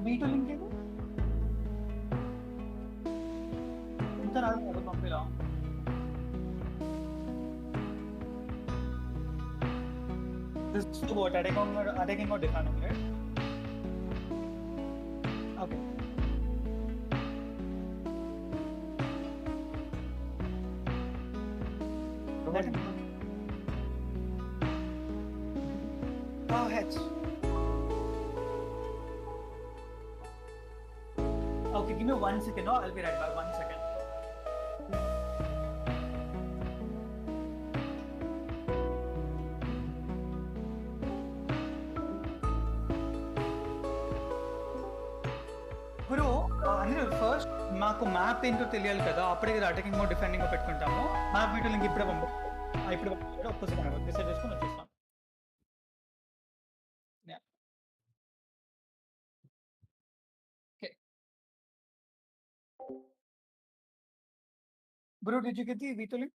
V2 link ఏది? ఇంత రాదు కదా పంపిరా. This is what attacking or defending, right? Okay. That heads. Okay, give me 1 second. No, I'll be right back. 1 second. Guru Anil first మాకు map ఏంటో తెలియాలి కదా, అప్పుడే కదా అటాకింగ్ మోడ్ డిఫెండింగ్ పెట్టుకుంటాము. మ్యాప్ వీడియో లింక్ ఇప్పుడే పంపు. ఇప్పుడు ఒక్కసారి డిసైడ్ చేసుకొని వచ్చేస్తాం. Yeah. Okay. Bro, did you get the V2 link?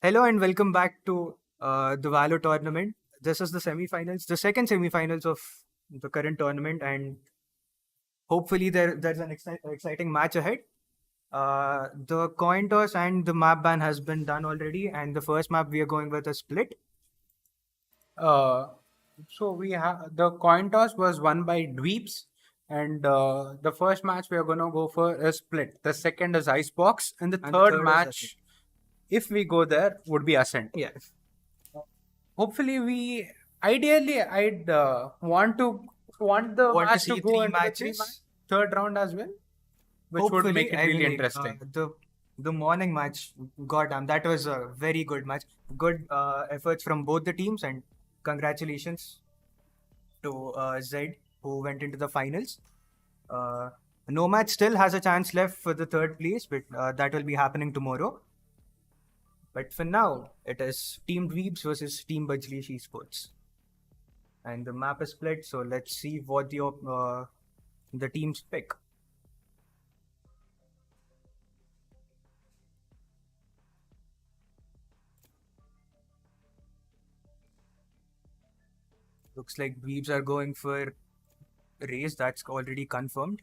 Hello and welcome back to the Valor tournament. This is the semi-finals, the second semi-finals of the current tournament, and hopefully there's an exciting match ahead. The coin toss and the map ban has been done already, and the first map we are going with a split. Uh, so we have the coin toss was won by Dweeps, and the first match we are gonna go for is split. The second is Icebox, and the And the third third is Ascent. match, if we go there, would be Ascent. Yeah, Hopefully, ideally I'd want the want to match to see go three into the three match matches. third round as well, which would Hopefully, make it I really mean, interesting. the morning match, goddamn, that was a very good match. Good efforts from both the teams, and congratulations to Zed who went into the finals. Uh, Nomad still has a chance left for the third place, but that will be happening tomorrow. But for now, it is Team Dweebs versus Team Bajlish Esports, and the map is split. So let's see what the teams pick. Looks like Dweebs are going for race. That's already confirmed.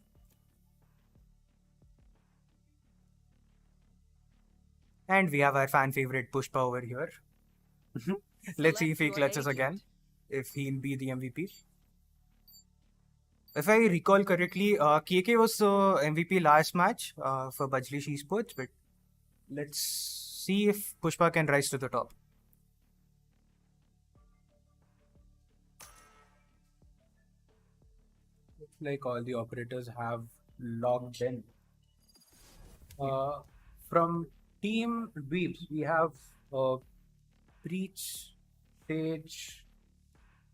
And we have our fan favorite Pushpa over here. Let's see if he clutches again, if he'll be the MVP. If I recall correctly, KK was the MVP last match for Bajlish Esports, but let's see if Pushpa can rise to the top. Looks like all the operators have logged in. Uh, from Team Dweeps, we have Breach, Sage,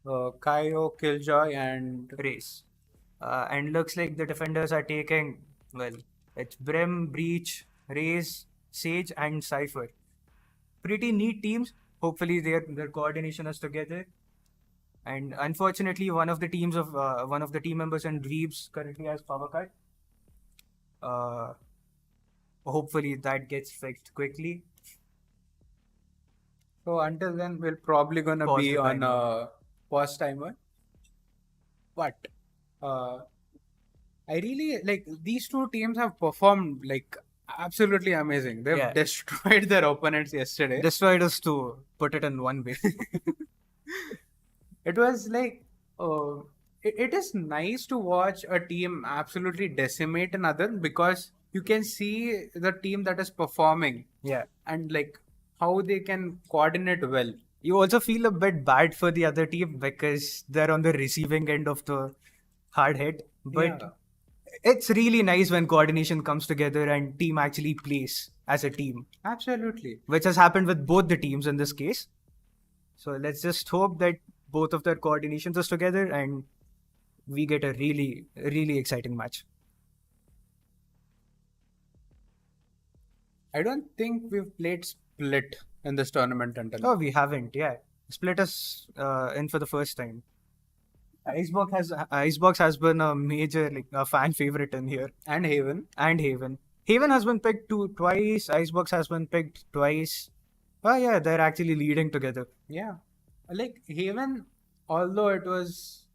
Kaio, Killjoy, and Race. And looks like the defenders are taking, well, it's Brim, Breach, Raze, Sage, and Cypher. Pretty neat teams. Hopefully their coordination is together. And unfortunately, one of the team members in Dweebs currently has power cut. Uh, Hopefully that gets fixed quickly. so until then, we're probably gonna Pause be the on timer. a pause timer. But uh, I really like these two teams have performed like absolutely amazing. They've Yeah. destroyed their opponents yesterday. Destroyed us to put it in one way. It was like it is nice to watch a team absolutely decimate another because you can see the team that is performing Yeah. and like how they can coordinate well. You also feel a bit bad for the other team because they're on the receiving end of the hard hit. But Yeah, it's really nice when coordination comes together and team actually plays as a team, absolutely. which has happened with both the teams in this case. So let's just hope that both of their coordinations is together and we get a really exciting match. I don't think we've played split in this tournament until Oh, now. we haven't. Yeah, split us in for the first time. Icebox has been a major like a fan favorite in here, And Haven. and Haven. Haven has been picked twice. Icebox has been picked twice. Oh yeah, they're actually leading together. Yeah. Like Haven, although it was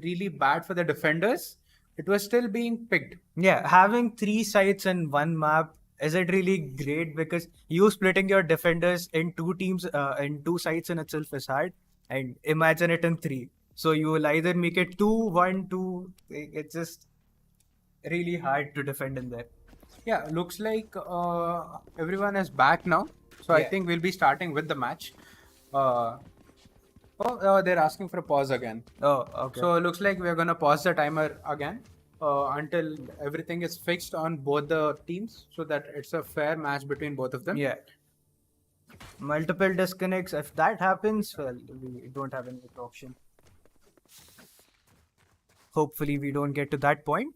really bad for the defenders, it was still being picked. Yeah, having three sites in one map is it really great because you splitting your defenders in two teams in two sites in itself is hard, and imagine it in three. So you will either make it 2-1-2. It's just really hard to defend in there. Yeah, looks like everyone is back now. So I Yeah. think we'll be starting with the match. Uh, they're asking for a pause again. Oh, okay. So it looks like we're gonna pause the timer again until everything is fixed on both the teams, so that it's a fair match between both of them. Yeah. Multiple disconnects. If that happens, well, we don't have any other option. Hopefully, we don't get to that point.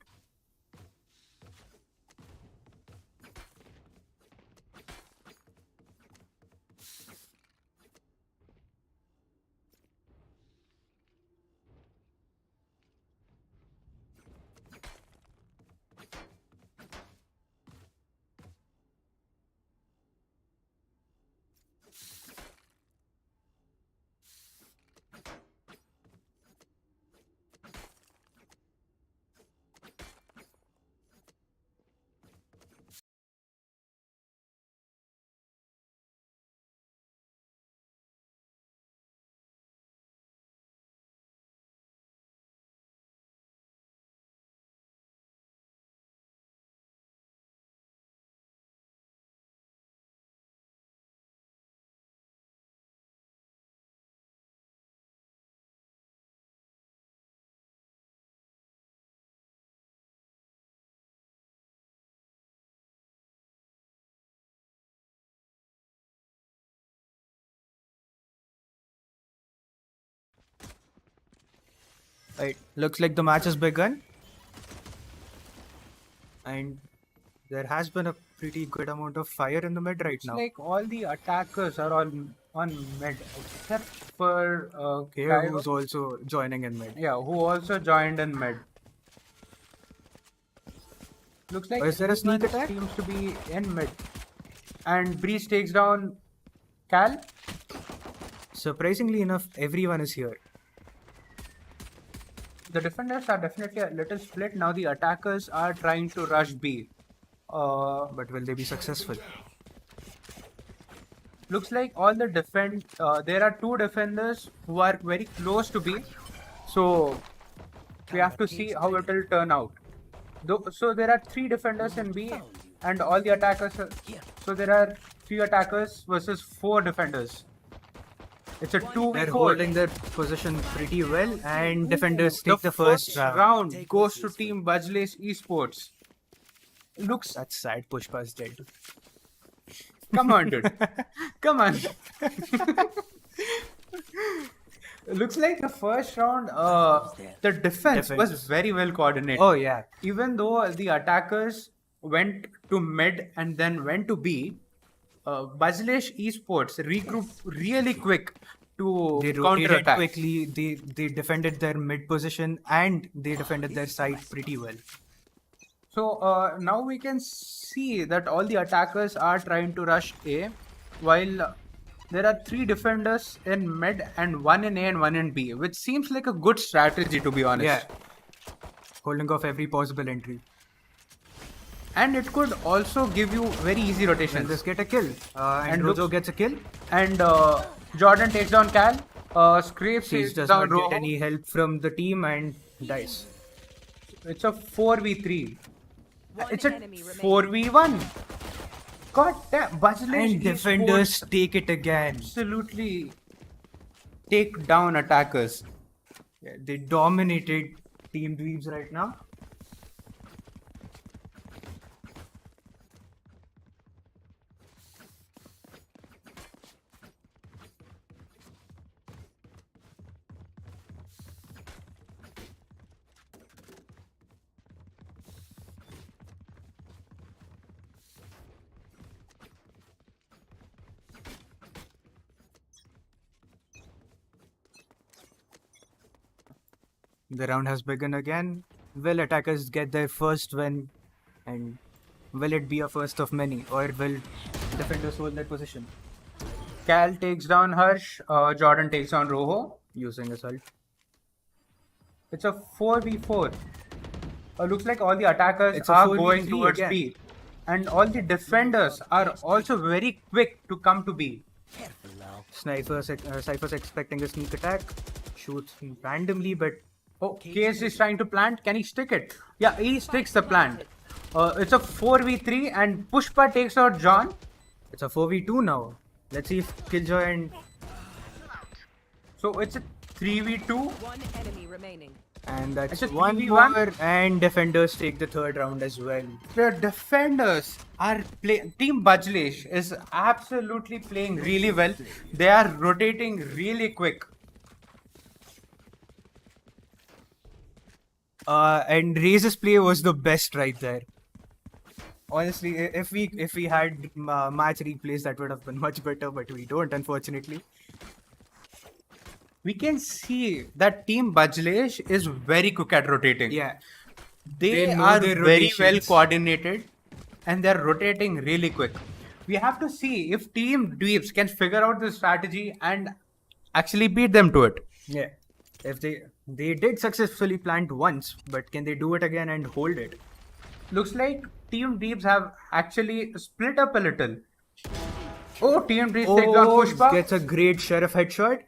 Right. Looks like the match has begun. And there has been a pretty good amount of fire in the mid right It's now. like all the attackers are on mid except for Here, Cairo. who's also joining in mid. Yeah, who also joined in mid. Looks like Is there a sneak everyone attack? seems to be in mid. And Breeze takes down Cal. Surprisingly enough, everyone is here. The defenders are definitely a little split. Now the attackers are trying to rush B. But will they be successful? Looks like all the there are two defenders who are very close to B. So we have to see how it will turn out. So there are three defenders in B and all the attackers. So there are 3 attackers versus 4 defenders. It's a 2v4. They're holding their position pretty well, and defenders take the first round. round goes to Team Bajle's Esports. Looks, That's sad. Pushpa's dead. come on, dude. Come on. Looks like the first round, the defense was very well coordinated. Oh yeah. Even though the attackers went to mid and then went to B, Bajle's Esports regrouped really quick to They rotated counter-attack. quickly. They defended their mid position and they defended their side pretty well. So now we can see that all the attackers are trying to rush A, while there are 3 defenders in mid and 1 in A and 1 in B, which seems like a good strategy, to be honest. Yeah. Holding off every possible entry. And it could also give you very easy Will rotations. this get a kill? And And Rojo looks- gets a kill. And Jordan takes down Cal. Scrapes He takes does down not Rojo. get any help from the team and dies. It's a 4v3. It's a enemy remaining. 4v1. God damn, Bajle's And defenders Esports take it again. absolutely take down attackers. Yeah, they dominated Team Dweebs right now. The round has begun again. Will attackers get their first win? And will it be a first of many? Or will defenders hold their position? Cal takes down Harsh. Jordan takes down Rojo. Using assault. It's a 4v4. Looks like all the attackers It's a are 4v3 going towards again. B. And all the defenders are also very quick to come to B. Cypher's expecting a sneak attack. Shoots randomly, but Oh, KS is trying to plant. Can he stick it? Yeah, he sticks the plant. It's a 4v3 and Pushpa takes out John. it's a 4v2 now. Let's see if Killjoy and So it's a 3v2. One enemy remaining. that's It's a one 3v1. more, and defenders take the third round as well. The defenders are playing. Team Bajlesh is absolutely playing really well. They are rotating really quick. And Raze's play was the best right there. Honestly, if we had match replays, that would have been much better, but we don't, unfortunately. We can see that Team Bajlesh is very quick at rotating. Yeah, They They know are their very well rotations. coordinated and they're rotating really quick. We have to see if Team Dweebs can figure out the strategy and actually beat them to it. yeah. If they did successfully plant once, but can they do it again and hold it? Looks like Team Dweebs have actually split up a little. Oh, Team Dweebs takes down Pushpa. Gets a great sheriff headshot.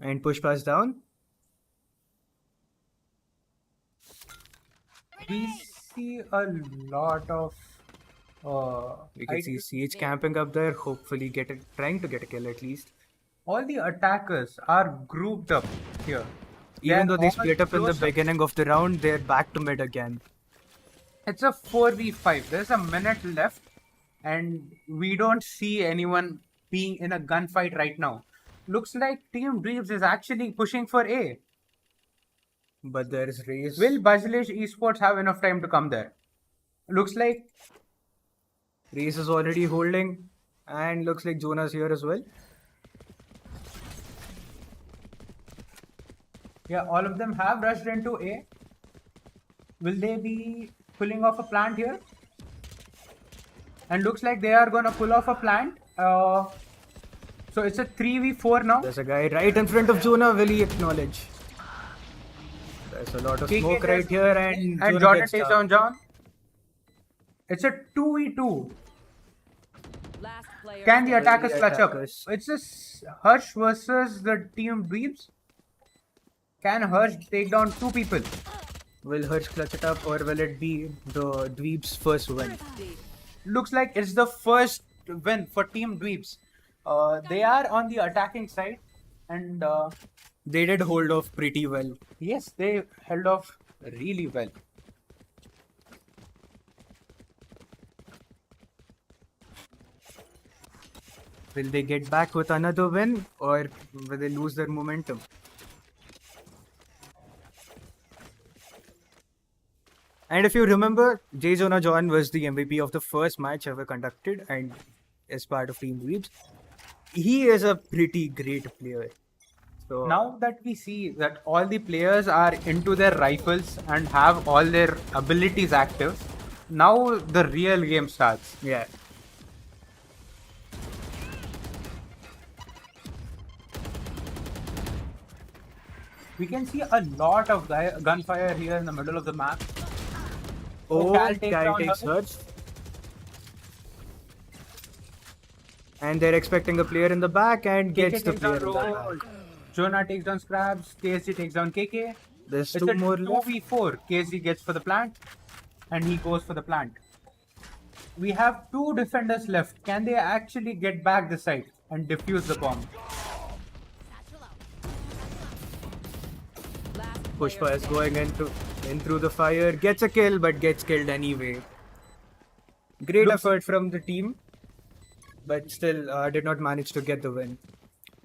And Pushpa's down. We see a lot of We can see Siege camping up there, hopefully trying to get a kill at least. all the attackers are grouped up here. Even though they all split up in the close up. beginning of the round, they're back to mid again. It's a 4v5. There's a minute left, and we don't see anyone being in a gunfight right now. Looks like Team Dweebs is actually pushing for A. But there is Raze. Will Bajlesh Esports have enough time to come there? Looks like Raze is already holding, and looks like Jonah's here as well. yeah, all of them have rushed into A. Will they be pulling off a plant here? And looks like they are gonna pull off a plant. So it's a 3v4 now. There's a guy right in front of Jonah. Will he acknowledge? There's a lot of KK smoke right gets- here, and Jonah Jordan gets takes down. down John. It's a 2v2. Last player. Can the Will attackers the clutch up? attackers- It's a Harsh versus the team Dweebs. Can Harsh take down 2 people? Will Harsh clutch it up, or will it be the Dweeb's first win? Looks like it's the first win for Team Dweebs. They are on the attacking side, and They did hold off pretty well. yes, they held off really well. Will they get back with another win, or will they lose their momentum? And if you remember, J. Jonah John was the MVP of the first match ever conducted and is part of Team Dweebs. He is a pretty great player. So Now that we see that all the players are into their rifles and have all their abilities active, now the real game starts. yeah. We can see a lot of gunfire here in the middle of the map. Oh, Cal takes Cal down takes Harsh. Harsh. And they're expecting a player in the back and gets KK the takes player down in the Roll. back. Jonah takes down Scraps. KSG takes down KK. There's It's two a more left. 2v4. KSG gets for the plant, and he goes for the plant. We have 2 defenders left. Can they actually get back the site and defuse the bomb? Last Pushpa player is going in through the fire, gets a kill but gets killed anyway. Great Looks- effort from the team, but still did not manage to get the win.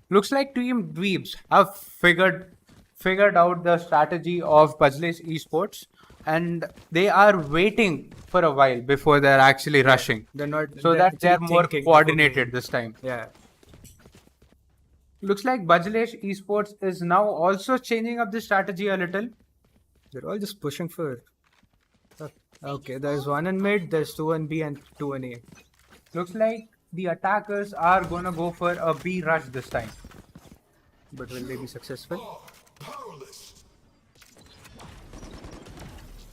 Looks like Team Dweebs have figured out the strategy of Bajlesh Esports, and they are waiting for a while before they're actually rushing, They're not so that they're actually more thinking before coordinated this time. playing. Yeah. Looks like Bajlesh Esports is now also changing up the strategy a little. They're all just pushing for. Okay, there's one in mid, there's two in B and two in A. Looks like the attackers are gonna go for a B rush this time. But will they be successful?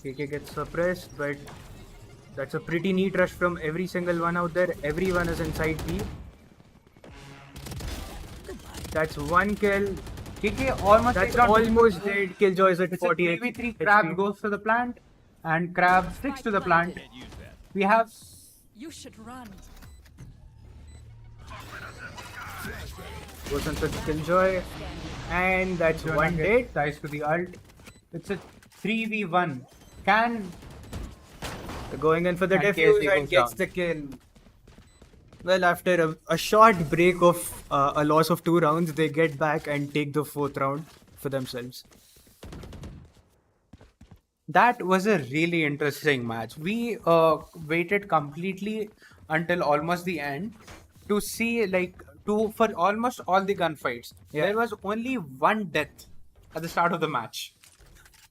KK gets suppressed, but that's a pretty neat rush from every single one out there. Everyone is inside B. That's one kill. KK almost That's takes down almost dead. Killjoy is at It's a 48. 3v3. Crab HP. goes to the plant, and Crab sticks to the plant. We have You should run. Goes on for Killjoy. And that's Jonah one gets dead. dies to the ult. It's a 3v1. Can Going in for the And defuse KSG and goes gets down. the kill. Well, after a short break of a loss of 2 rounds, they get back and take the 4th round for themselves. that was a really interesting match. We waited completely until almost the end to see for almost all the gunfights. Yeah. There was only one death at the start of the match.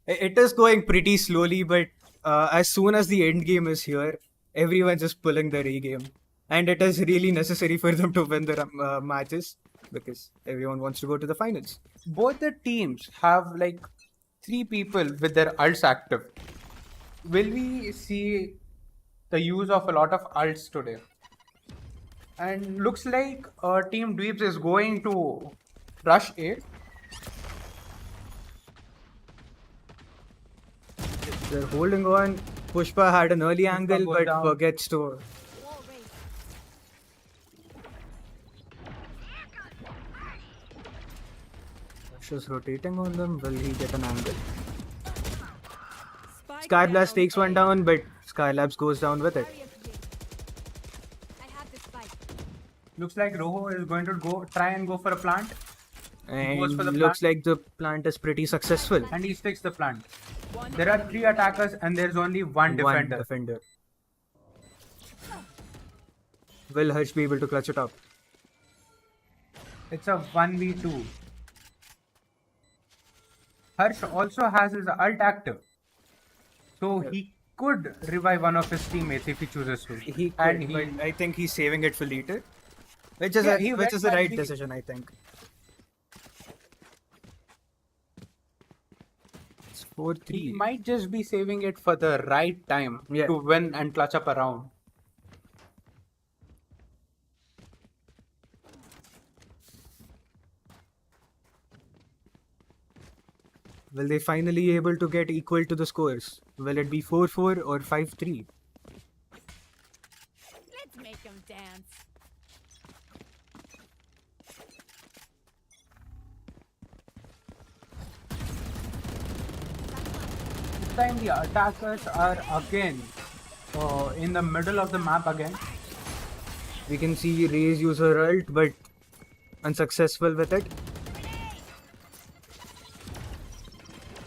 It is going pretty slowly, but as soon as the end game is here, everyone's just pulling their A game. And it is really necessary for them to win their matches because everyone wants to go to the finals. Both the teams have 3 people with their ults active. Will we see the use of a lot of ults today? And looks like Team Dweebs is going to rush A. They're holding on. Pushpa had an early angle, goes but down. forgets to. Rush is rotating on them. Will he get an angle? Spike Skyblast down takes one A. down, but Skylabs goes down with it. I have this spike. Looks like Rojo is going to try and go for a plant. goes And for the looks plant. like the plant is pretty successful. And he sticks the plant. One There are enemy 3 attackers and there's only one defender. Will Harsh be able to clutch it up? It's a 1v2. Harsh also has his ult active. So he could revive one of his teammates if he chooses to. He and could, he but I think he's saving it for later. Which is Yeah, he which went is the back right the- decision, I think. It's 4-3. he might just be saving it for the right time Yeah. to win and clutch up a round. Will they finally able to get equal to the scores? Will it be 4-4 or 5-3? Let's make them dance. This time the attackers are again in the middle of the map again. We can see Ray's use her ult, but unsuccessful with it.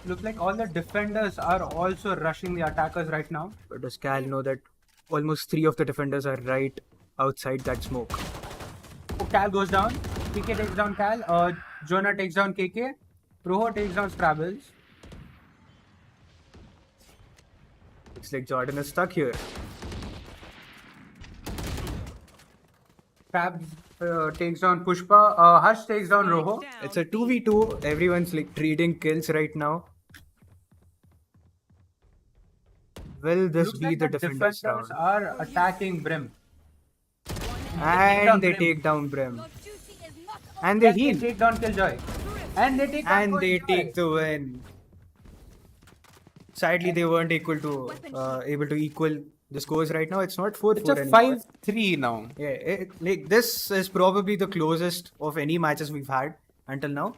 Looks like all the defenders are also rushing the attackers right now. But does Cal know that almost 3 of the defenders are right outside that smoke? Oh, Cal goes down. KK takes down Cal. Jonah takes down KK. Roho takes down Scrabbles. Looks like Jordan is stuck here. Crabs takes down Pushpa. Harsh takes down Roho. It's a 2v2. Everyone's like trading kills right now. Will this Looks be like the defenders round? are attacking Brim. And they Brim. take down Brim. Your duty is not And they And they heal. take down Killjoy. And they take down And they Killjoy. take the win. Sadly, they weren't able to equal the scores right now. It's not 4-4 It's a anymore. 5-3 now. Yeah, like this is probably the closest of any matches we've had until now,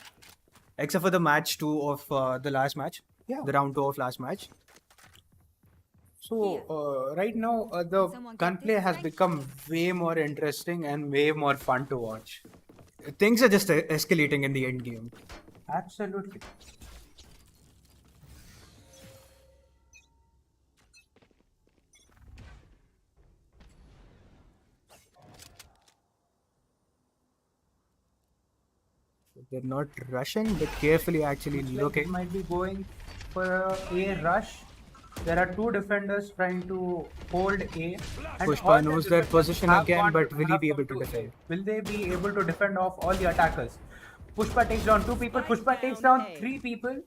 except for the match 2 of the last match. Yeah. The round 2 of last match. So right now the gunplay has become way more interesting and way more fun to watch. Things are just escalating in the end game. Absolutely. They're not rushing, but carefully actually Looks like looking. they might be going for a rush. There are 2 defenders trying to hold A. And Pushpa all the knows their defenders position have again, gone but to- will he have be gone able to A. defend? Will they be able to defend off all the attackers? Pushpa takes down 2 people. Pushpa takes down 3 people.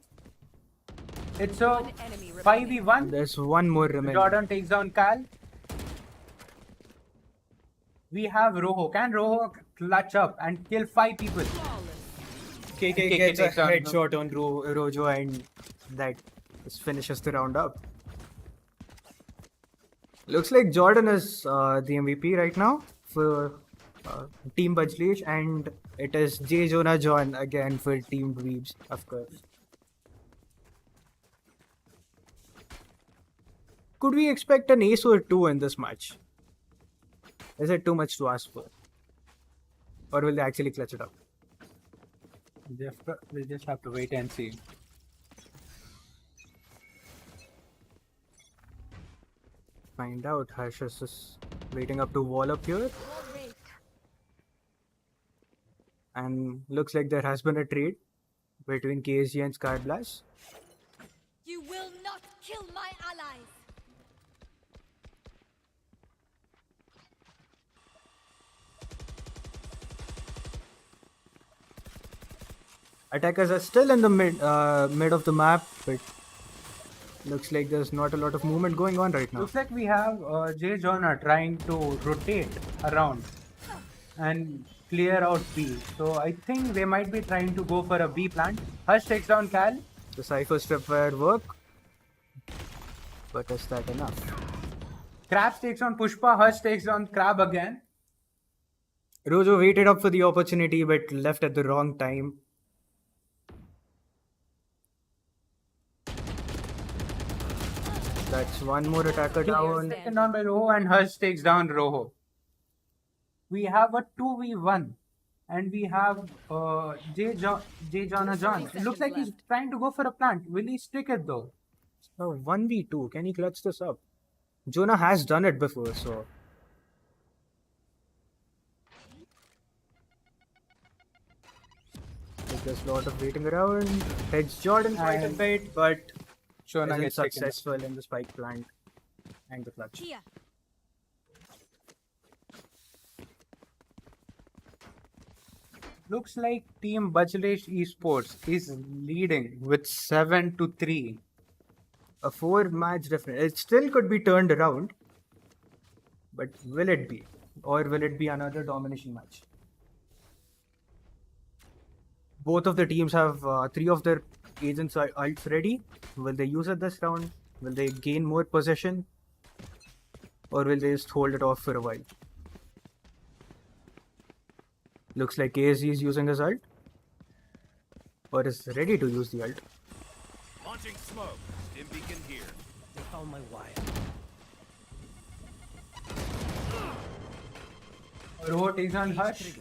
It's a One enemy remaining. 5v1. There's one more remaining. Jordan takes down Cal. We have Roho. Can Roho clutch up and kill 5 people? Flawless. KK KK gets a takes down headshot on Rojo, and that just finishes the round up. Looks like Jordan is the MVP right now for Team Bajleesh, and it is J. Jonah John again for Team Dweebs, of course. Could we expect an ace or 2 in this match? Is it too much to ask for? Or will they actually clutch it up? We'll just have to wait and see. Find out. Harsh is just waiting up to wall up here. And looks like there has been a trade between KSG and Skyblast. You will not kill my allies. Attackers are still in the mid of the map, but looks like there's not a lot of movement going on right now. Looks like we have Jay Jonah trying to rotate around and clear out B. So I think they might be trying to go for a B plant. Hush takes down Cal. The Cypher Stripwire work, but is that enough? Crabs takes on Pushpa. Hush takes on Crab again. Rojo waited up for the opportunity but left at the wrong time. That's one more attacker down. Taken down by Roho and Hush takes down Roho. We have a 2v1 And we have J. Jonna John. It looks like he's left. trying to go for a plant. Will he stick it though? Oh, 1v2. Can he clutch this up? Jonah has done it before, so. There's a lot of waiting around. Heads Jordan quite a And bit, but Jonah isn't gets taken. successful in the spike plant and the clutch. Here. Looks like Team Bajalesh Esports is leading with 7-3. A 4-match difference. It still could be turned around, but will it be? Or will it be another domination match? Both of the teams have 3 of their agents' ults ready. Will they use it this round? Will they gain more possession? Or will they just hold it off for a while? Looks like KSG is using his ult. Or is ready to use the ult. Launching smoke. Stim beacon here. They found my wire. Roho takes on Hush.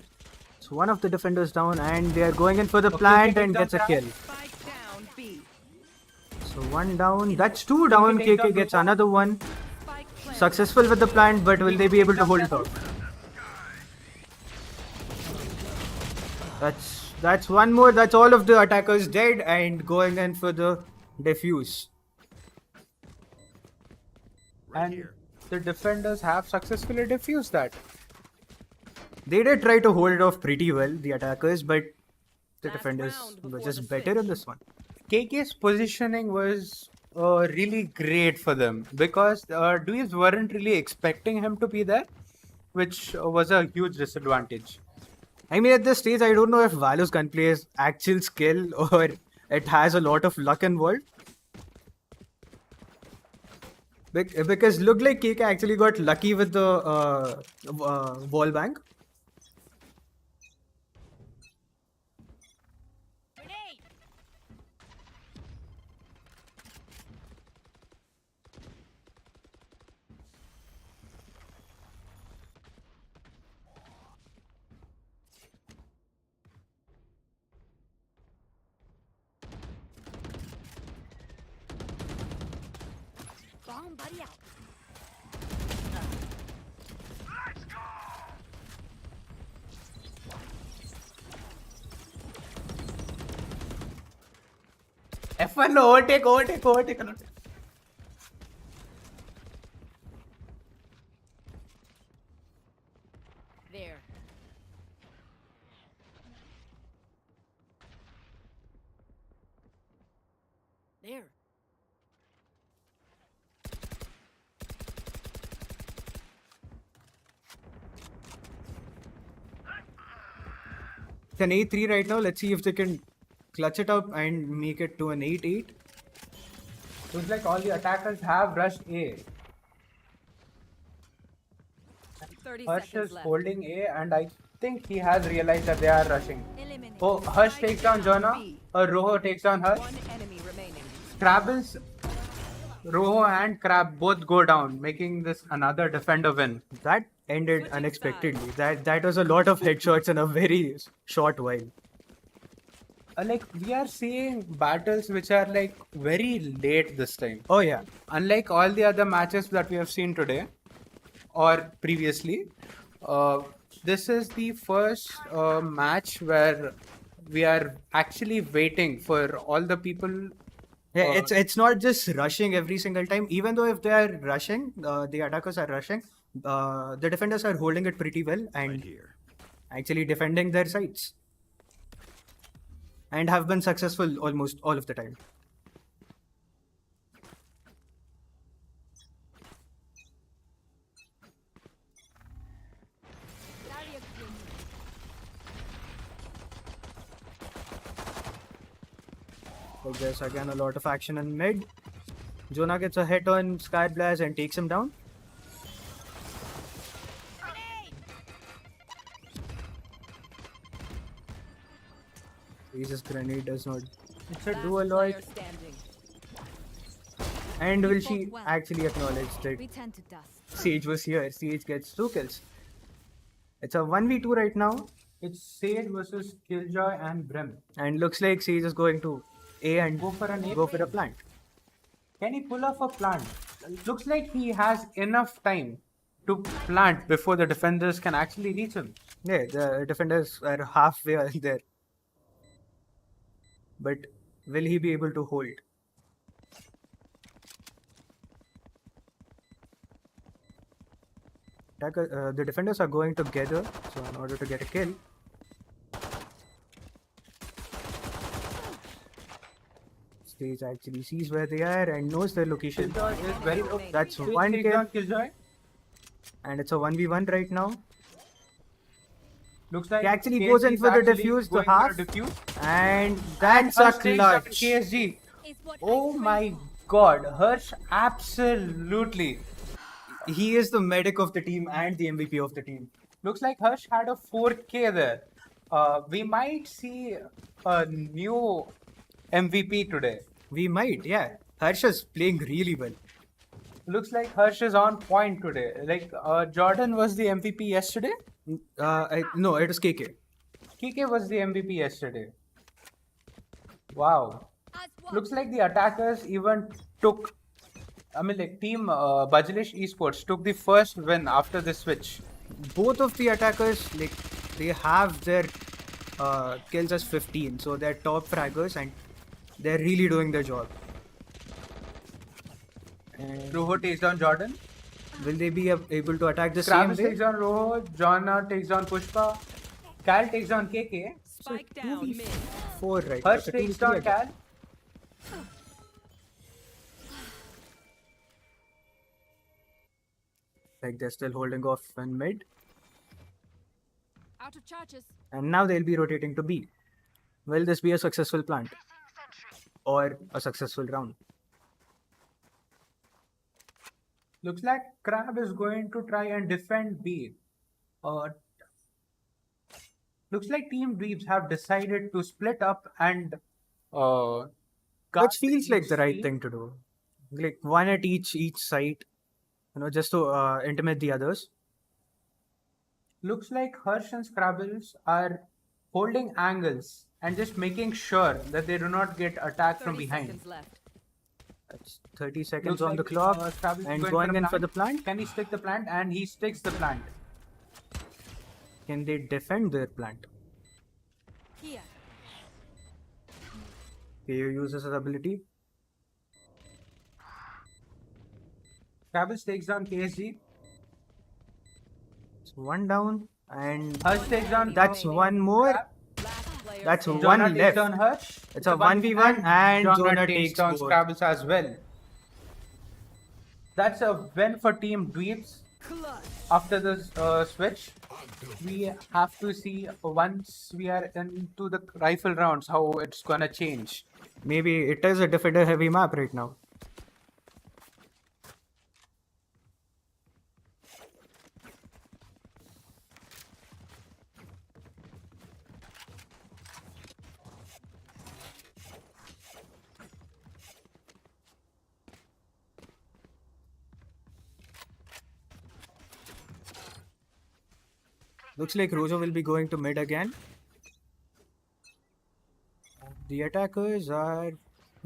So one of the defenders down and they are going in for the plant and gets a kill. Spike down B. So one down. That's 2 down. KK gets another one. Spike planted. Successful with the plant, but will they be able to hold it out? That's one more. That's all of the attackers dead and going in for the defuse. Right And here. the defenders have successfully defused that. They did try to hold it off pretty well, the attackers, but the Last defenders round were before just the better in switch. this one. KK's positioning was really great for them because Dweebs weren't really expecting him to be there, which was a huge disadvantage. I mean, at this stage, I don't know if Valor's gunplay is actual skill or it has a lot of luck involved. Because looked like KK actually got lucky with the wall bank. Grenade. Bomb buddy out. F1 overtake. There. There. It's an 8-3 right now. Let's see if they can clutch it up and make it to an 8-8. Looks like all the attackers have rushed A. 30 Hush seconds is left. holding A, and I think he has realized that they are rushing. Eliminate. Oh, Hush takes down Jonah. Roho takes down Hush. One enemy remaining. Scrabbles, Roho and Crab both go down, making this another defender win. That ended Switching unexpectedly. That was a lot of headshots in a very short while. Like we are seeing battles which are like very late this time. Oh yeah. Unlike all the other matches that we have seen today or previously, this is the first match where we are actually waiting for all the people. Yeah, it's not just rushing every single time. Even though if they are rushing, the attackers are rushing, the defenders are holding it pretty well Right and here. actually defending their sides. And have been successful almost all of the time. Barrier clean. So there's again a lot of action in mid. Jonah gets a hit on Skyblast and takes him down. Grenade. Jesus grenade does not It's a Last dual player standing. And You will fought she well. actually acknowledge that Return to dust. Sage was here? Sage gets 2 kills. It's a 1v2 right now. It's Sage versus Killjoy and Brim. And looks like Sage is going to A and Go for an A. go for a plant. Can he pull off a plant? Looks like he has enough time to plant before the defenders can actually reach him. Yeah, the defenders are halfway there. But will he be able to hold? The defenders are going together, so in order to get a kill. Stage actually sees where they are and knows their location. Killjoy is very low. That's Sage one takes kill, down Killjoy. and it's a 1v1 right now. Looks like He actually KSG goes in is for the actually defuse to going for half. a defuse. And that's a Harsh takes down clutch. KSG. Is what Oh I my god, Harsh absolutely. He is the medic of the team and the MVP of the team. Looks like Harsh had a 4K there. We might see a new MVP today. We might, yeah. Harsh is playing really well. Looks like Harsh is on point today. Like Jordan was the MVP yesterday. No, it was KK. KK was the MVP yesterday. Wow. as one. Looks like the attackers even took. I mean, like Team Bajalish Esports took the first win after the switch. Both of the attackers, like, they have their kills as 15, so they're top fraggers and they're really doing their job. And Roho takes down Jordan. will they be able to attack the same Travis way? takes down Roho. Jonna takes down Pushpa. Cal takes down KK. Spike down mid. 4 right. Harsh So takes 2v3 down again. Cal. Like they're still holding off in mid. Out of charges. And now they'll be rotating to B. Will this be a successful plant? Or a successful round? Looks like Crab is going to try and defend B. Looks like Team Dweebs have decided to split up and guard Which feels like each the right team. thing to do. Like one at each site, just to intimidate the others. Looks like Harsh and Scrabbles are holding angles and just making sure that they do not get attacked from 30 behind. seconds left. That's 30 seconds Looks on the like, clock. Scrabbles is And going going for in a for the plant. Can he stick the plant? And he sticks the plant. Can they defend their plant? Here. KO uses his ability. Scrabbles takes down KSG. It's one down. And Harsh takes down. that's one more. Last player That's standing. one Jonah takes left. down Harsh. It's a 1v1 and Jonah takes down both. Scrabbles as well. That's a win for Team Dweebs. Clutch. After this switch, we have to see once we are into the rifle rounds how it's gonna change. Maybe it is a defender heavy map right now. Looks like Rojo will be going to mid again. The attackers are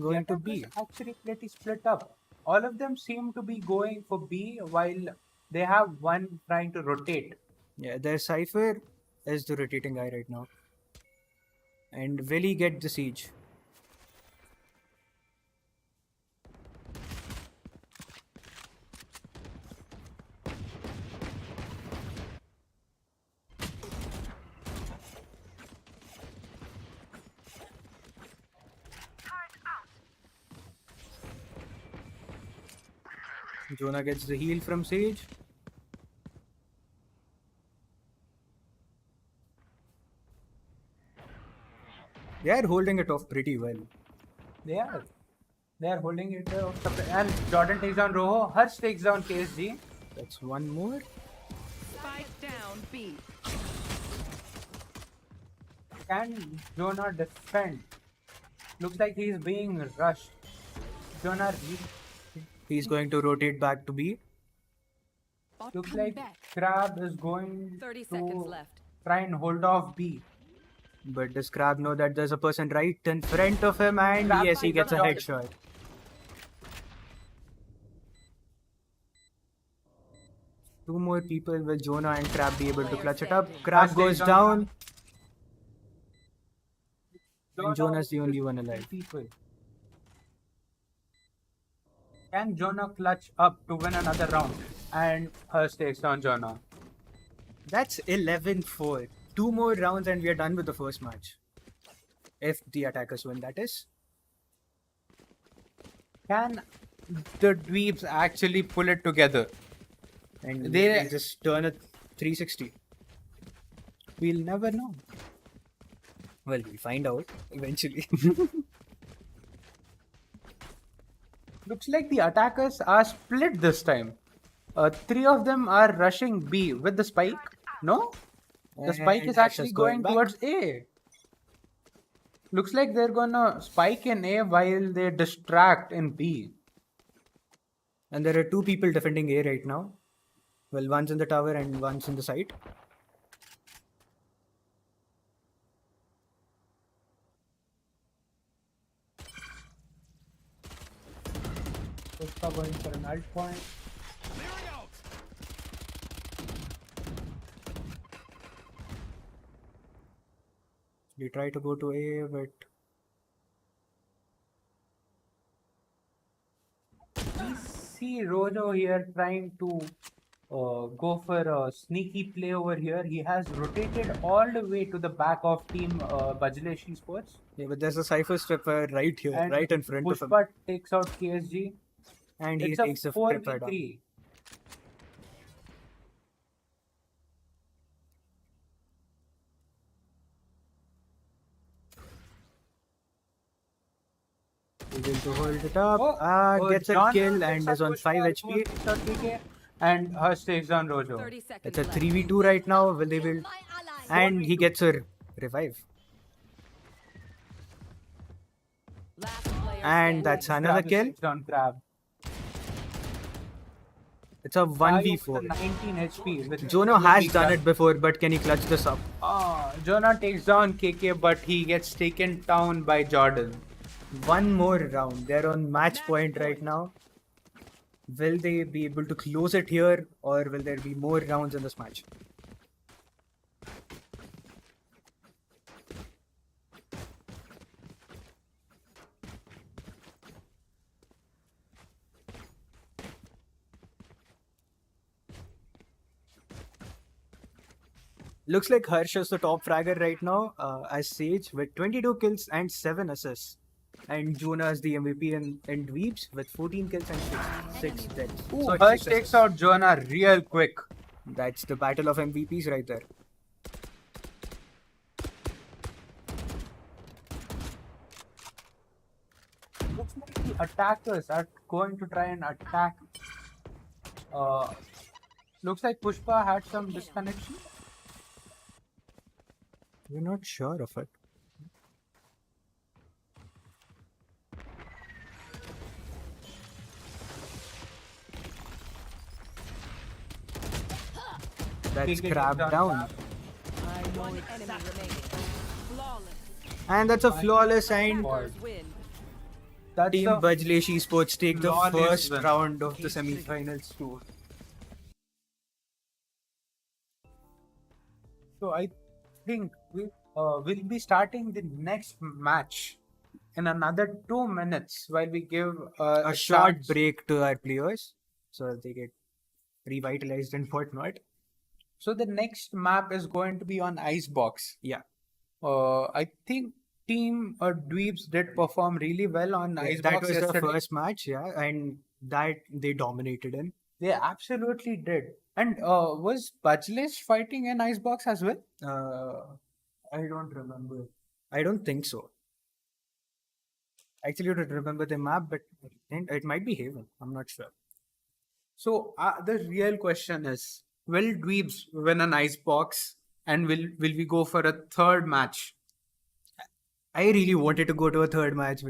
going to B. Attackers actually pretty split up. All of them seem to be going for B while they have one trying to rotate. Yeah, their Cypher is the rotating guy right now. And will he get the siege? Jonah gets the heal from Sage. They are holding it off pretty well. They are. They are holding it and Jordan takes down Roho. Harsh takes down KSG. That's one more. Spike down B. Can Jonah defend? Looks like he's being rushed. Jonah He's going to rotate back to B. Bot looks coming like back. Crab is going 30 to seconds left. try and hold off B. But does Crab know that there's a person right in front of him? And Crab yes, he finds gets a a shot. headshot. Two more people. Will Jonah and Crab be able to clutch it up? Crab Last goes days on down. Jonah And Jonah's the versus only one alive. People. Can Jonah clutch up to win another round? And Hurst takes on Jonah. That's 11-4. Two more rounds and we are done with the first match. If the attackers win, that is. Can the dweebs actually pull it together? And They- they just turn it 360. We'll never know. Well, we'll find out eventually. Looks like the attackers are split this time. Three of them are rushing B with the spike. No? The spike And is Ash actually is going back. towards A. Looks like they're gonna spike in A while they distract in B. And there are two people defending A right now. Well, one's in the tower and one's in the site. Pushpa going for an alt point. Clearing out. We try to go to A, but We see Rojo here trying to go for a sneaky play over here. He has rotated all the way to the back of team Bajleshi Sports. yeah, but there's a Cypher Stripper right here, And right in front of him. Pushpa takes out KSG. And he It's a takes the Stripper down. 4v3. Able to hold it up. Gets a John kill picks and up is on Pushpa, 5 HP. picks up PK, and Hurst takes on Rojo. 30 seconds It's a left. 3v2 right now. Will they Kill will? my ally. And he gets a revive. Last player And that's another Crab kill. takes on Crab. It's a 1v4. 19 HP. With Jono with has the done clutch. it before, but can he clutch this up? Jonah takes down KK, but he gets taken down by Jordan. One more round. They're on match point right now. Will they be able to close it here, or will there be more rounds in this match? Looks like Harsh is the top fragger right now as Sage with 22 kills and 7 assists. And Jonah is the MVP in Dweebs with 14 kills and 6 deaths. Ooh, Sorry, Hurst 6 takes assists. out Jonah real quick. That's the battle of MVPs right there. Looks like the attackers are going to try and attack. Looks like Pushpa had some disconnection. We're not sure of it. That's KK Crab takes down. One enemy remaining. Flawless. And that's a flawless and Attackers win. That's Team the Bajleshi Sports take the flawless first win. round of the semi-finals tour. So I think we will be starting the next match in another 2 minutes while we give A short chance. break to our players so that they get revitalized and whatnot. So the next map is going to be on Icebox. Yeah. I think Team Dweebs did perform really well on Icebox That was the yesterday. first match, yeah, and that they dominated in. They absolutely did. And was Bajlesh fighting in Icebox as well? I don't remember. I don't think so. Actually, I don't remember the map, but it might be Haven. I'm not sure. So the real question is, will Dweebs win an Icebox, and will we go for a third match? I really wanted to go to a third match.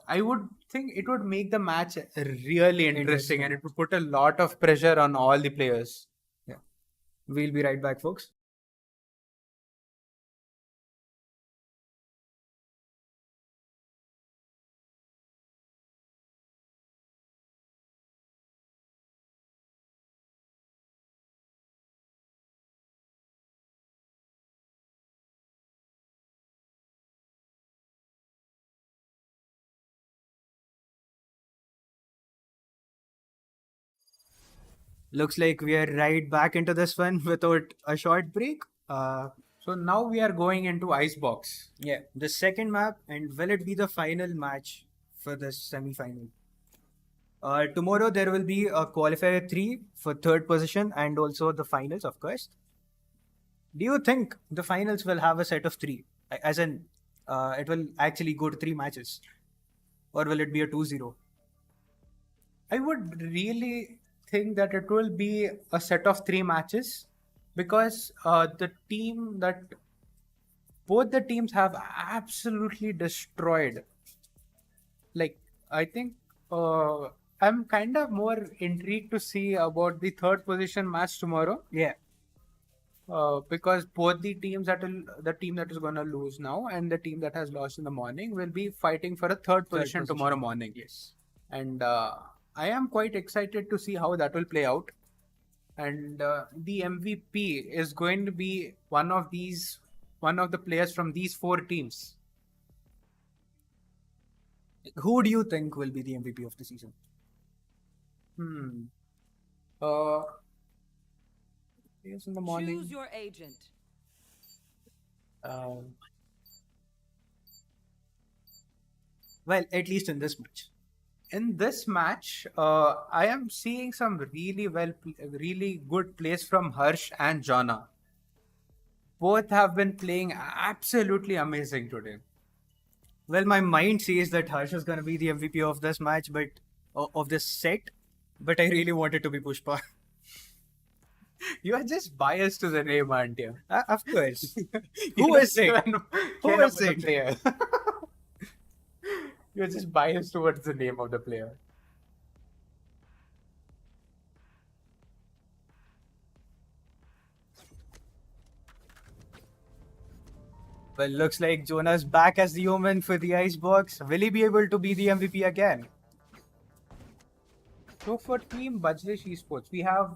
I would think it would make the match really interesting and it would put a lot of pressure on all the players. Yeah. We'll be right back, folks. Looks like we are right back into this one without a short break. So now we are going into Icebox. Yeah, the second map, and will it be the final match for this semi-final? Tomorrow there will be a qualifier 3 for third position and also the finals, of course. Do you think the finals will have a set of 3? As in, it will actually go to 3 matches? Or will it be a 2-0? I would really think that it will be a set of 3 matches because both the teams have absolutely destroyed. Like, I think I'm kind of more intrigued to see about the third position match tomorrow. Yeah. Because both the team that is going to lose now and the team that has lost in the morning will be fighting for a third position tomorrow morning. Yes. And I am quite excited to see how that will play out. And the MVP is going to be one of the players from these 4 teams. Who do you think will be the MVP of the season? Yes, in the morning. Choose your agent. Well, at least in this match. In this match, I am seeing some really good plays from Harsh and Jonna. Both have been playing absolutely amazing today. Well, my mind says that Harsh is going to be the MVP of this match, but of this set, but I really want it to be Pushpa. You are just biased to the name, aren't you? Of course. You Who is don't it? even Who care is about the it? player. You're just biased towards the name of the player. Well, looks like Jonah's back as the Omen for the Icebox. Will he be able to be the MVP again? So for Team Bajlish Esports, we have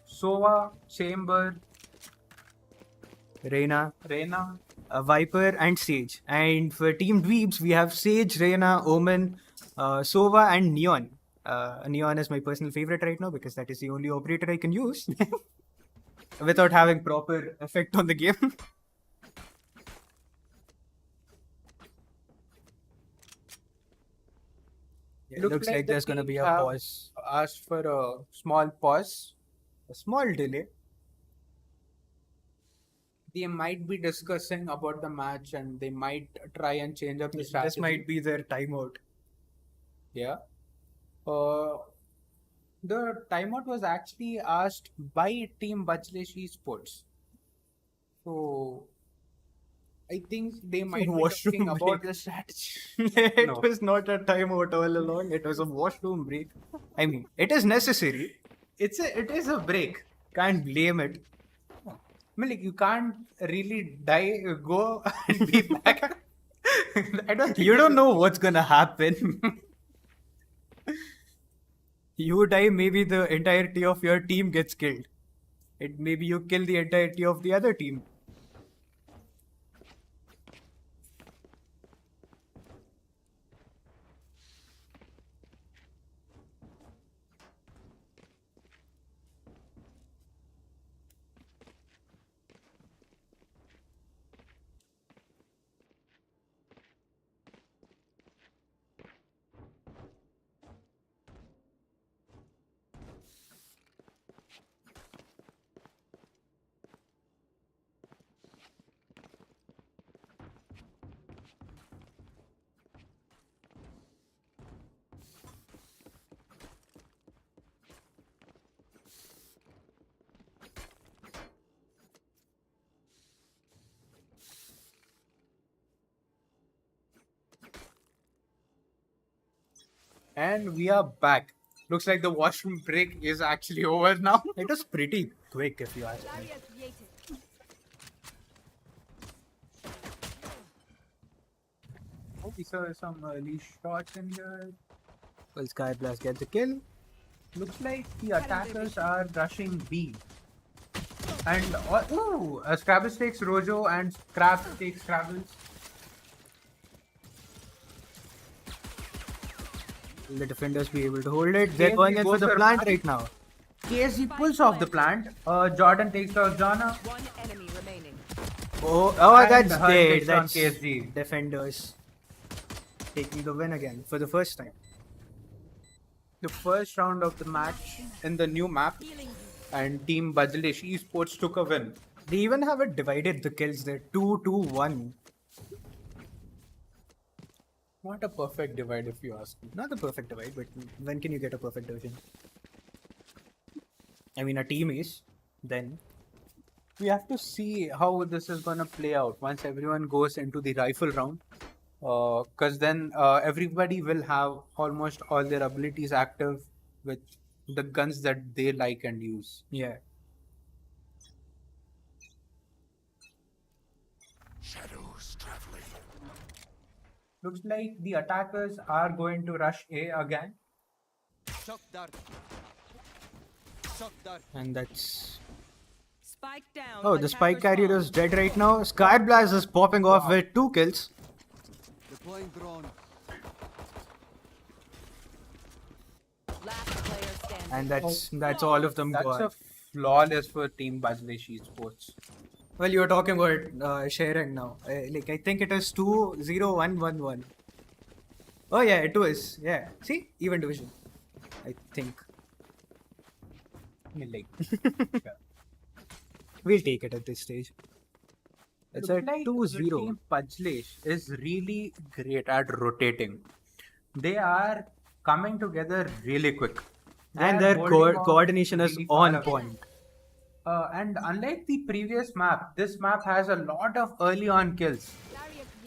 Sova, Chamber, Reina, Viper, and Sage. And for Team Dweebs, we have Sage, Reina, Omen, Sova, and Neon. Neon is my personal favorite right now because that is the only operator I can use without having proper effect on the game. It looks like the there's going to be a teams have pause. Asked for a small pause. A small delay. They might be discussing about the match and they might try and change up the strategy. This might be their timeout. Yeah. The timeout was actually asked by Team Bajlish Esports. So I think they might be talking about the strategy. It No. was not a timeout all along. It was a washroom break. I mean, it is necessary. It is a break. Can't blame it. I mean, like, you can't really go and be back. I don't think You don't know what's gonna happen. You die, maybe the entirety of your team gets killed. Maybe you kill the entirety of the other team. And we are back. Looks like the washroom break is actually over now. It was pretty quick, if you ask me. Barrier created. Oh, we saw some early shots in here. Well, Skyblast gets a kill. Looks like the attackers are rushing B. And Scrabble takes Rojo and Scrap takes Scrabbles. Will the defenders be able to hold it? They're Yes, going he in for goes the for plant plant. right now. KSG pulls off the plant. Jordan takes out Jana. One enemy remaining. Oh, And that's her great. takes on That's KSG. defenders taking the win again for the first time. The first round of the match in the new map, and Team Bajalesh Esports took a win. They even have it divided the kills there 2-2-1. Not a perfect divide, if you ask me. Not the perfect divide, but when can you get a perfect division? I mean, a team is then. We have to see how this is gonna play out once everyone goes into the rifle round. Because then everybody will have almost all their abilities active with the guns that they like and use. Yeah. Shadows traveling. Looks like the attackers are going to rush A again. Shock dart. Shock dart. And that's. Spike down. Oh, the spike Attackers carrier spawn. is dead right now. Skyblast is popping off with 2 kills. Deploying drone. Last player standing. And that's all of them That's gone. a flawless for Team Bajalesh Esports. Well, you were talking about sharing now. I think it is 2-0-1-1-1. Oh yeah, it was. Yeah. See? Even division. I think. Like, We'll take it at this stage. It's looks at like 2-0. the Team Bajalesh is really great at rotating. They are coming together really quick. They And are their holding on coordination is really far on away. point. And unlike the previous map, this map has a lot of early on kills.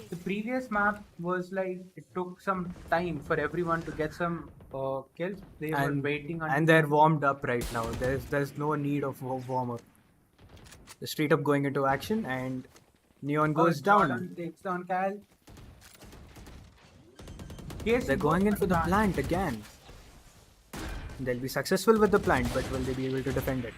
The previous map was like it took some time for everyone to get some kills. They were waiting on. And they're warmed up right now. There's no need of warm up. They're straight up going into action and Neon goes down. Jordan takes down Cal. Yes, They're going in for the plant again. They'll be successful with the plant, but will they be able to defend it?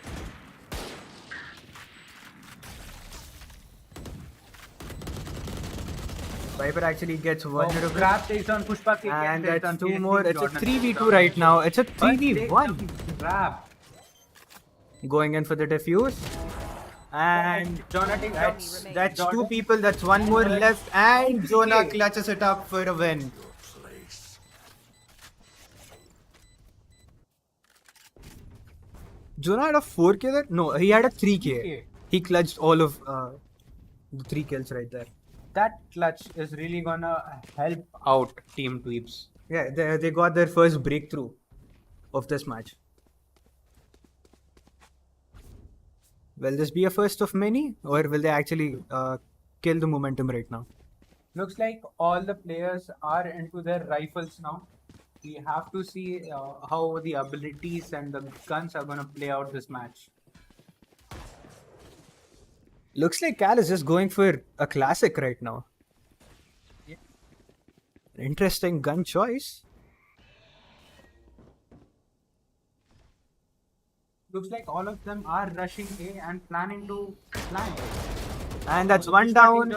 Viper actually gets vulnerable. Grab takes on Pushpa KK And takes that's on 2 KSG, more. It's a Jordan 3v2 takes down right KSG. now. It's a But takes 3v1. down Grab. Going in for the defuse. And Jonah takes down. that's 2 Jordan. people. That's 1 more left. And Jonah clutches it up for a win. Jonah had a 4k there? No, he had a 3k. 3K. He clutched all of the 3 kills right there. That clutch is really gonna help out Team Tweeps. Yeah, they got their first breakthrough of this match. Will this be a first of many, or will they actually kill the momentum right now? Looks like all the players are into their rifles now. We have to see how the abilities and the guns are gonna play out this match. Looks like Cal is just going for a classic right now. Yeah. Interesting gun choice. Looks like all of them are rushing A and planning to plant. And that's 1 down.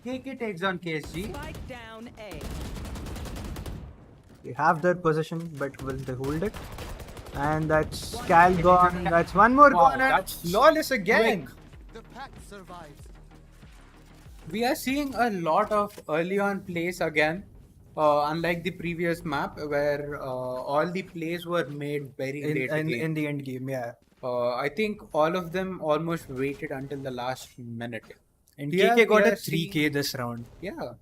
KK takes on KSG. Spike down A. They have their position, but will they hold it? And that's Cal gone. That's 1 more Wow, gone. And that's flawless again. The pack survives. We are seeing a lot of early on plays again. Unlike the previous map where all the plays were made very late In the end game, yeah. I think all of them almost waited until the last minute. And Here KK got we a are seeing- 3k this round. Yeah.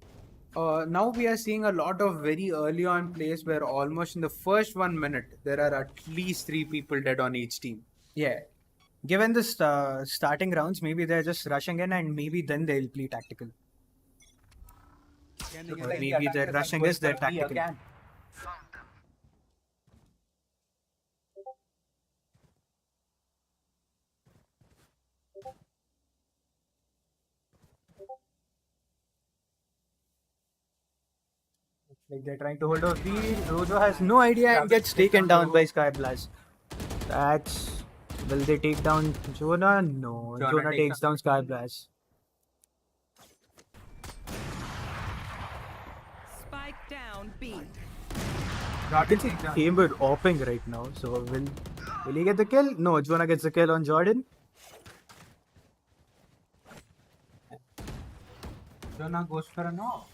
Now we are seeing a lot of very early on plays where almost in the first 1 minute there are at least 3 people dead on each team. Yeah. Given the starting rounds, maybe they're just rushing in and maybe then they'll play tactical. Looks Or like the maybe their attackers are rushing going is their for B tactical. again. Like they're trying to hold off B. Rojo has no idea and gets taken down by Skyblast. That's. Will they take down Jonah? No. Jonah takes down Skyblast. Spike down B. I can see Chamber opping right now. So will he get the kill? No, Jonah gets the kill on Jordan. Jonah goes for a knock.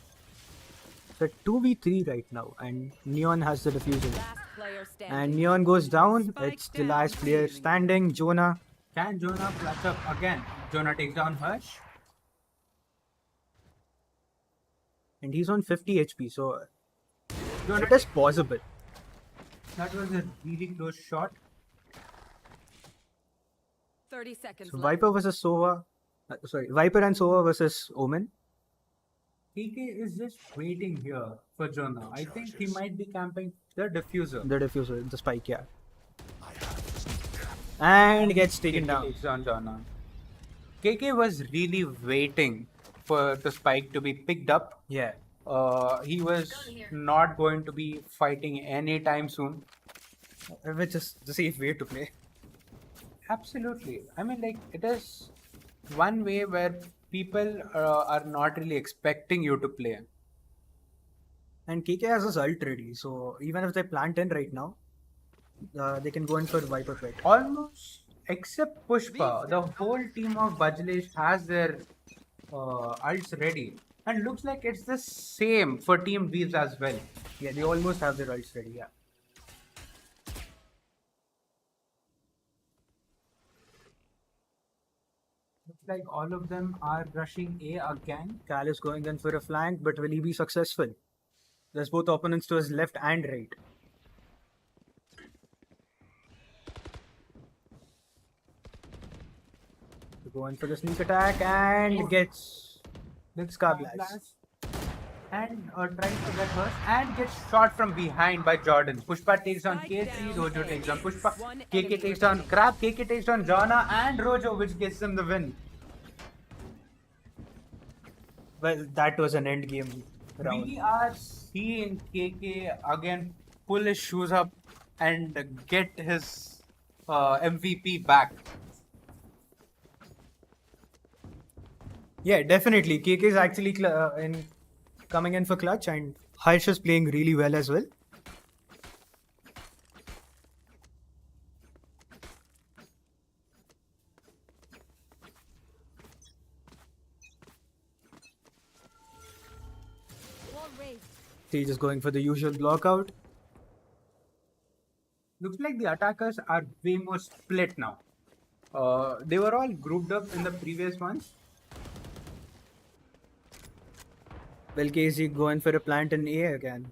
So 2v3 right now, and Neon has the diffuser. Last player standing. And Neon goes down. Spike It's the down. last player standing. Jonah. Can Jonah clutch up again? Jonah takes down Hush. And he's on 50 HP, so it is possible. That was a really close shot. 30 seconds So left. Viper versus Sova. Viper and Sova versus Omen. TK is just waiting here for Jonah. I think he might be camping the diffuser. The diffuser, the spike, yeah. And gets taken KK down. takes down Jonah. KK was really waiting for the spike to be picked up. Yeah. He was not going to be fighting anytime soon. Which is the safe way to play. Absolutely. I mean, like, it is one way where people are not really expecting you to play. And KK has his ult ready, so even if they plant in right now, they can go in for Viper fight. Almost except Pushpa, the whole team of Bajlesh has their ults ready. And looks like it's the same for Team Weaves as well. Yeah, they almost have their ults ready, yeah. Looks like all of them are rushing A again. Cal is going in for a flank, but will he be successful? There's both opponents to his left and right. Going for the sneak attack and gets Scar Blast. And trying to get first and gets shot from behind by Jordan. Pushpa takes on KC, Rojo takes on Pushpa. KK takes down Crab, KK takes down Jana and Rojo, which gets them the win. Well, that was an end game round. We are seeing KK again pull his shoes up and get his MVP back. Yeah, definitely. KK is actually coming in for clutch, and Harsh is playing really well as well. Wall raised. He's just going for the usual blockout. Looks like the attackers are way more split now. They were all grouped up in the previous ones. Well, KZ going for a plant in A again.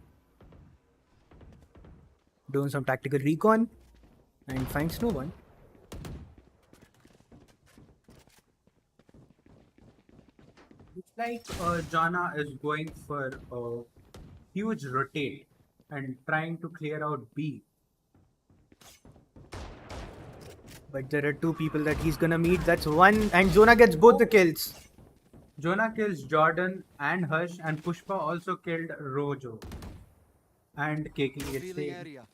Doing some tactical recon and finds no one. Looks like Jana is going for a huge rotate and trying to clear out B. But there are two people that he's gonna meet. That's one, and Jonah gets both the kills. Jonah kills Jordan and Hush, and Pushpa also killed Rojo. And KK gets Revealing taken. area.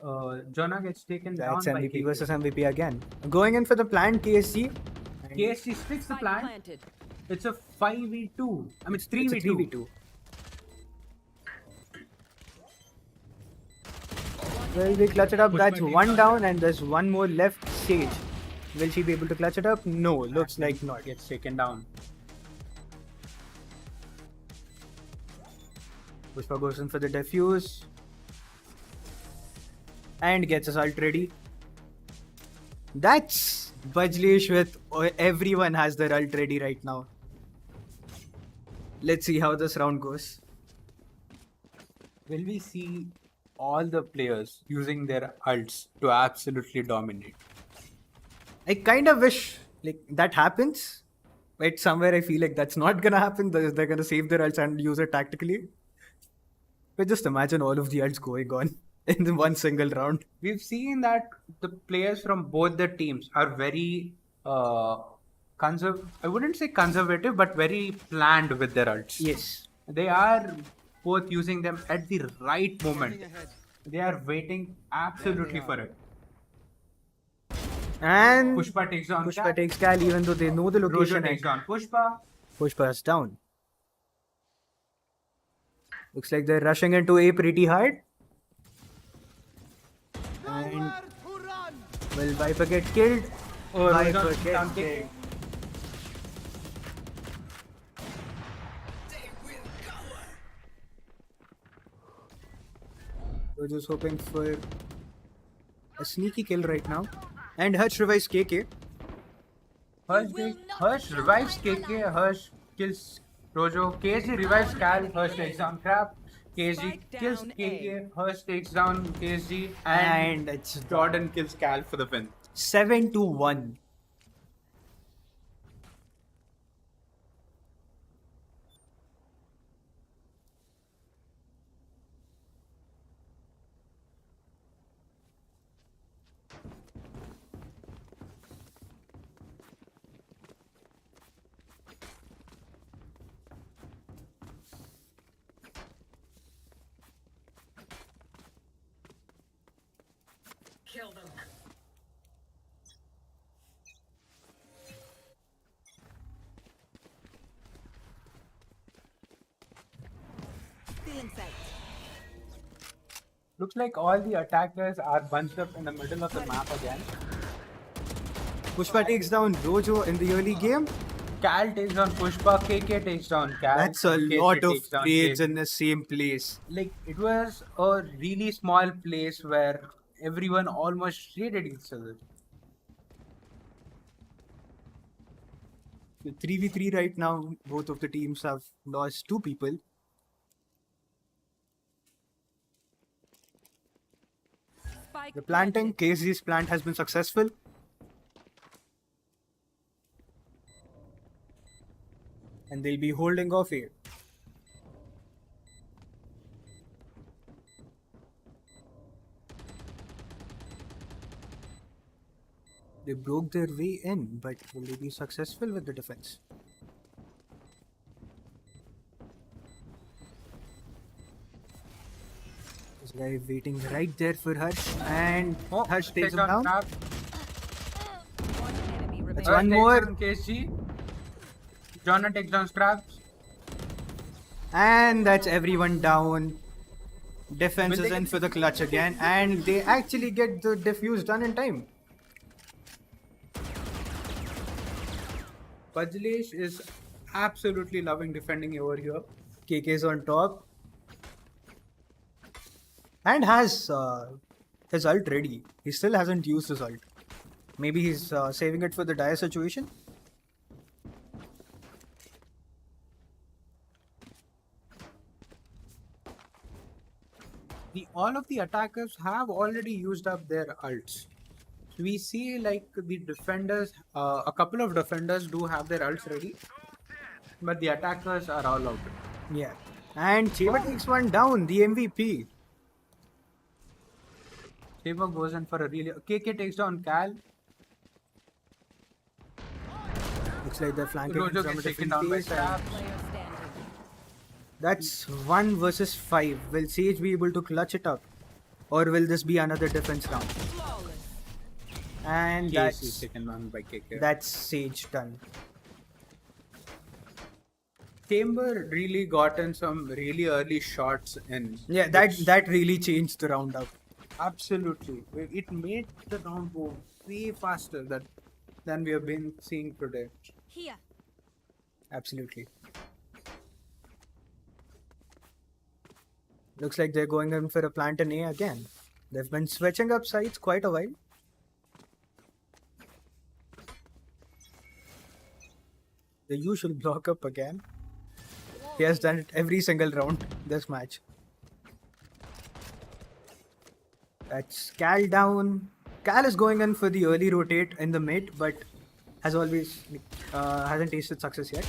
Jonah gets taken That's down by MVP KK. versus MVP again. Going in for the plant, KSC. KSC splits the Spike plan. planted. It's a 5v2. I mean, it's It's a 3v2. 3v2. Well, they clutch it up. That's one down, and there's one more left. Sage. Will she be able to clutch it up? No, looks like not. Gets taken down. Pushpa goes in for the defuse. And gets his ult ready. That's Bajlesh with everyone has their ult ready right now. Let's see how this round goes. Will we see all the players using their ults to absolutely dominate? I kind of wish like that happens, but somewhere I feel like that's not gonna happen. They're gonna save their ults and use it tactically. But just imagine all of the ults going on in one single round. We've seen that the players from both the teams are very I wouldn't say conservative, but very planned with their ults. Yes. They are both using them at the right moment. Scanning ahead. They are waiting absolutely for it. And Pushpa takes on Pushpa Cal. takes Cal even though they know the Rojo location. takes on Pushpa. Pushpa is down. Looks like they're rushing into A pretty hard. Will Viper get killed? Oh, Viper Rojo get down killed. kick. We're just hoping for a sneaky kill right now. And Hutch revives KK. Hirsch revives KK. Hirsch kills Rojo. KZ revives Cal. Hirsch takes down Crab. KZ Spike kills down KK. Hirsch takes down KZ. And it's Jordan kills Cal for the win. 7-1. Feeling sight. Looks like all the attackers are bunched up in the middle of the map again. Pushpa takes down Rojo in the early game. Cal takes down Pushpa. KK takes down Cal. That's a KK lot of takes down trades KK. in the same place. Like, it was a really small place where everyone almost traded each other. 3v3 right now, both of the teams have lost 2 people. Spike The planting, planted. KZ's plant has been successful. And they'll be holding off here. They broke their way in, but will they be successful with the defense? This guy waiting right there for Harsh, and Harsh takes him down. Crab. One enemy That's remaining. one more. Takes down KC. Jonah takes down Scraps. And that's everyone down. Defense Will is they in get for the clutch again, and they actually get the defuse done in time. Pajlesh is absolutely loving defending over here. KK's on top. And has his ult ready. He still hasn't used his ult. Maybe he's saving it for the dire situation. All of the attackers have already used up their ults. So we see like the defenders, a couple of defenders do have their ults ready, but the attackers are all out. Yeah. And Cheva takes one down, the MVP. Saber goes in for a really. KK takes down Cal. Looks like they're flanking Rojo from a gets taken different down by place. Scrap. Player standing. That's 1 versus 5. Will Sage be able to clutch it up? Or will this be another defense round? Flawless. KC And is that's taken down by KK. that's Sage done. Chamber really gotten some really early shots in. Yeah, that really changed the round up. Absolutely. It made the round go way faster than we have been seeing today. Here. Absolutely. Looks like they're going in for a plant in A again. They've been switching up sides quite a while. The usual block up again. He has done it every single round this match. That's Cal down. Cal is going in for the early rotate in the mid, but has always hasn't tasted success yet.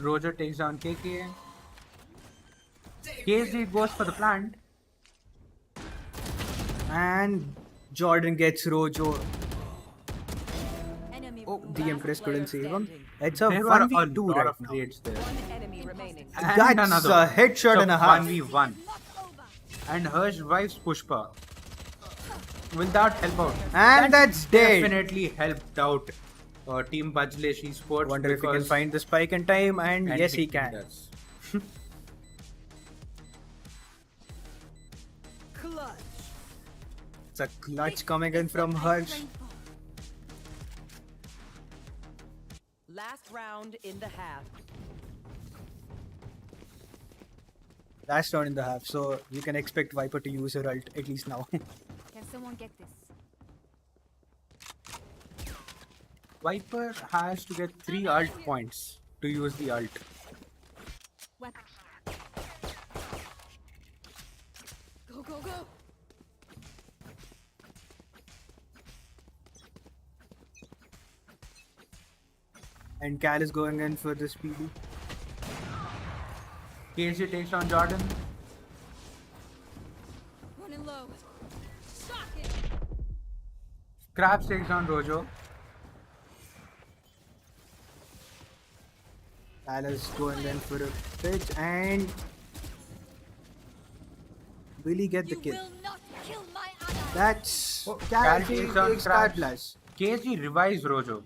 Rojo takes down KK. KZ goes for the plant. And Jordan gets Rojo. Enemy. Oh, the Empress couldn't save him. standing. It's a There were a 1v2 lot right of now. trades there. One enemy remaining. And That's another. a headshot and a half. 1v1. And Hirsch revives Pushpa. Will that help out? And that's dead. Definitely helped out Team Bajlesh Esports. Wonder if he can because- find the spike in time, and yes, he can. does. Clutch. It's a clutch coming in from Harsh. Last round in the half. Last round in the half, so you can expect Viper to use her ult at least now. Can someone get this? Viper has to get 3 ult points to use the ult. Weapon. Go, go, go! And Cal is going in for the speedy. KG takes on Jordan. Running low. Shock it! Krabs takes on Rojo. Cal is going in for a pitch and will he get the You kill? will not kill my ally! That's Oh, Cal Cal takes takes on Star Krabs. Plus. KG revives Rojo.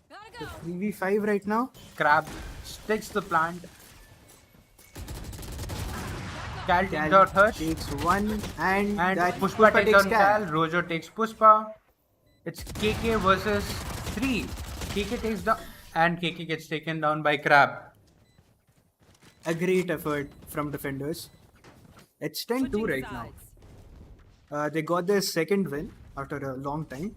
Gotta go! 3v5 right now. Crab sticks the plant. Cal takes Cal out Harsh. takes one and And that Pushpa takes on Cal. Cal. Rojo takes Pushpa. It's KK versus 3. KK takes down and KK gets taken down by Crab. A great effort from defenders. It's 10-2 Switching right now. sides. They got their second win after a long time.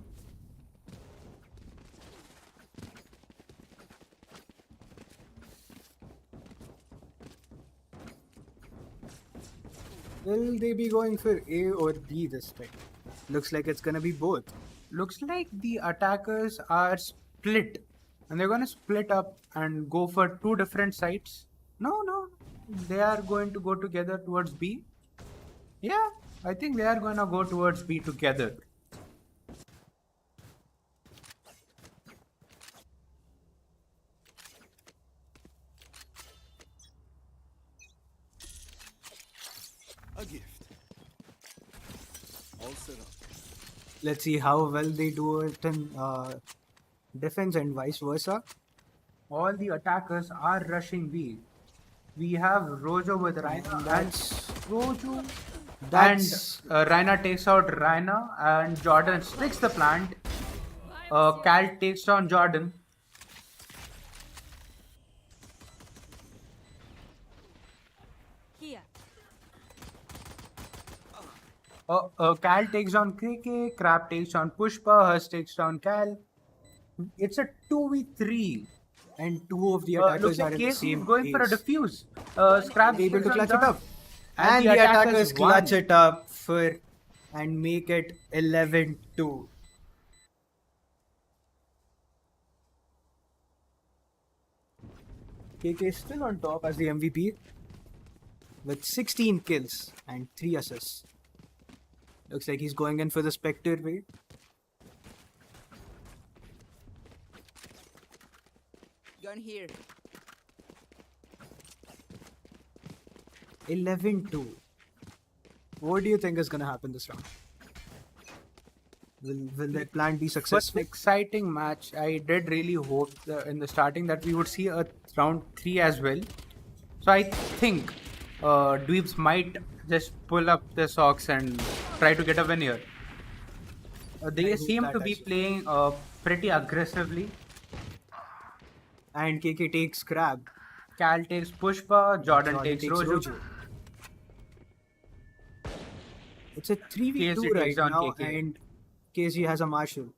Will they be going for A or B this time? Looks like it's gonna be both. Looks like the attackers are split. And they're gonna split up and go for 2 different sides. No. They are going to go together towards B. Yeah, I think they are gonna go towards B together. A gift. All set up. Let's see how well they do it in defense and vice versa. All the attackers are rushing B. We have Rojo with Rhina and That's Rojo. That's And Rhina takes out Rhina and Jordan sticks the plant. Cal takes on Jordan. Here. Cal takes on KK, Crab takes on Pushpa, Hers takes on Cal. It's a 2v3. and two of the attackers Looks are like in the KC same is going for a place. diffuse. Scrap Able to takes on clutch it John. up. And the attackers won. clutch it up for and make it 11-2. KK is still on top as the MVP with 16 kills and 3 assists. Looks like he's going in for the Spectre way. Gun here. 11-2. What do you think is going to happen this round? Will their plan be First successful? exciting match. I did really hope in the starting that we would see a round 3 as well. So I think Dweebs might just pull up their socks and try to get a win here. They hope seem that to be as well. playing pretty aggressively. And KK takes Crab. Cal takes Pushpa, Jordan takes takes Rojo. It's a 3v2 KC right takes on now, KK. and KC has a Marshall.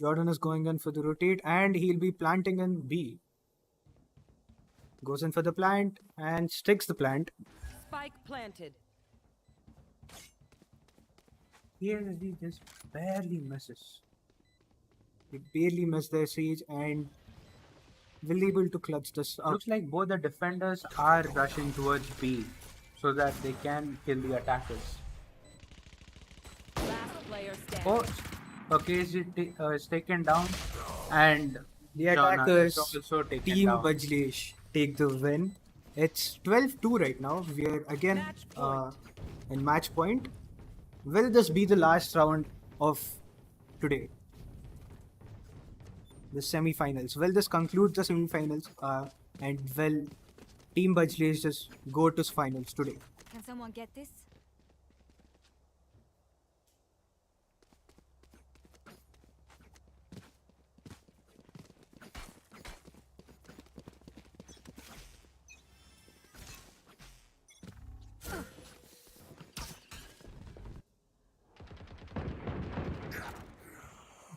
Jordan is going in for the rotate, and he'll be planting in B. Goes in for the plant and sticks the plant. Spike planted. PSG just barely misses. They barely missed their siege and will be able to clutch this up. Looks like both the defenders are rushing towards B so that they can kill the attackers. Last player standing. Oh, KSG is taken down and The Jana attackers, is also taken Team down. Bajlesh, take the win. It's 12-2 right now. We are again Match point. in match point. Will this be the last round of today? The semi-finals. Will this conclude the semi-finals? And well, Team Bajleys just go to finals today. Can someone get this?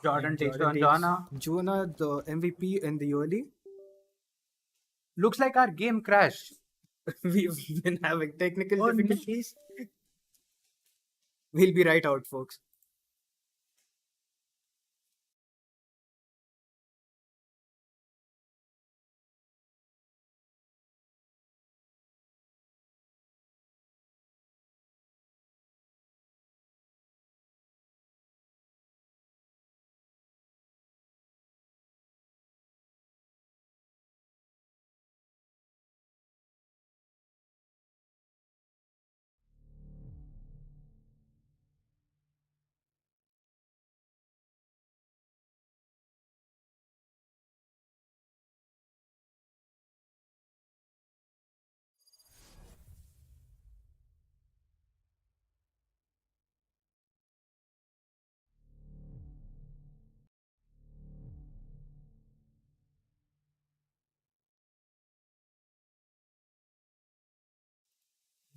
Jordan And takes Jordan on takes Jana. Jonah, the MVP in the early. Looks like our game crashed. We've been having technical Oh, no. difficulties. We'll be right out, folks.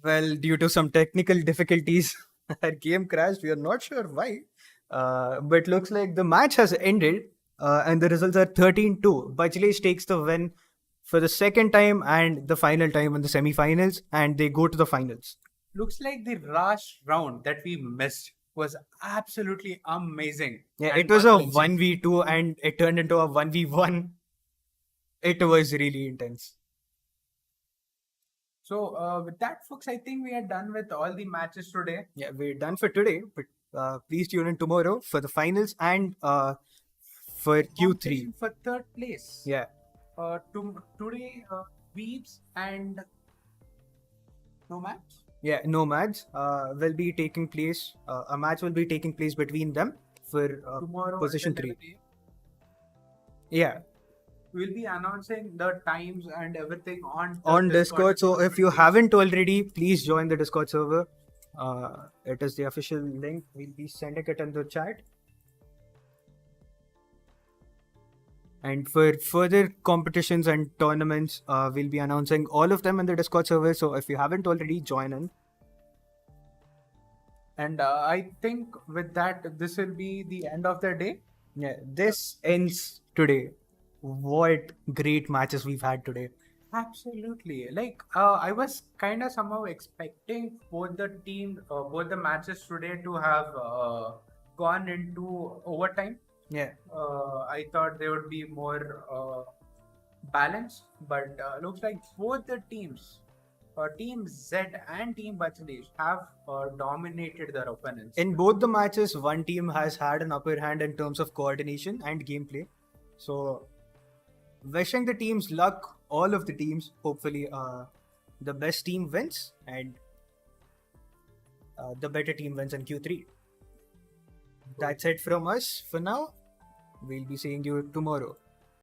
Well, due to some technical difficulties, our game crashed. We are not sure why. But looks like the match has ended and the results are 13-2. Bajlesh takes the win for the second time and the final time in the semi-finals, and they go to the finals. Looks like the last round that we missed was absolutely amazing. Yeah, And it was a gut-wrenching. 1v2 and it turned into a 1v1. It was really intense. So, with that, folks, I think we are done with all the matches today. Yeah, we're done for today, but please tune in tomorrow for the finals and for Q3. Competition for third place. Yeah. Today, Weebs and Nomads. Yeah, Nomads will be taking place. A match will be taking place between them for Tomorrow, position at 3. 11 a.m. Yeah, We'll be announcing the times and everything on on Discord. So if you community. haven't already, please join the Discord server. It is the official link. We'll be sending it in the chat. And for further competitions and tournaments, we'll be announcing all of them in the Discord server. So if you haven't already, join in. And I think with that, this will be the end of the day. Yeah, this ends today. What great matches we've had today. Absolutely. Like, I was kind of somehow expecting both the matches today to have gone into overtime. Yeah. I thought they would be more balanced, but looks like both the teams, Team Z and Team Bangladesh, have dominated their opponents. In both the matches, one team has had an upper hand in terms of coordination and gameplay. So, wishing the teams luck, all of the teams. Hopefully, the best team wins and the better team wins in Q3. That's it from us for now. We'll be seeing you tomorrow.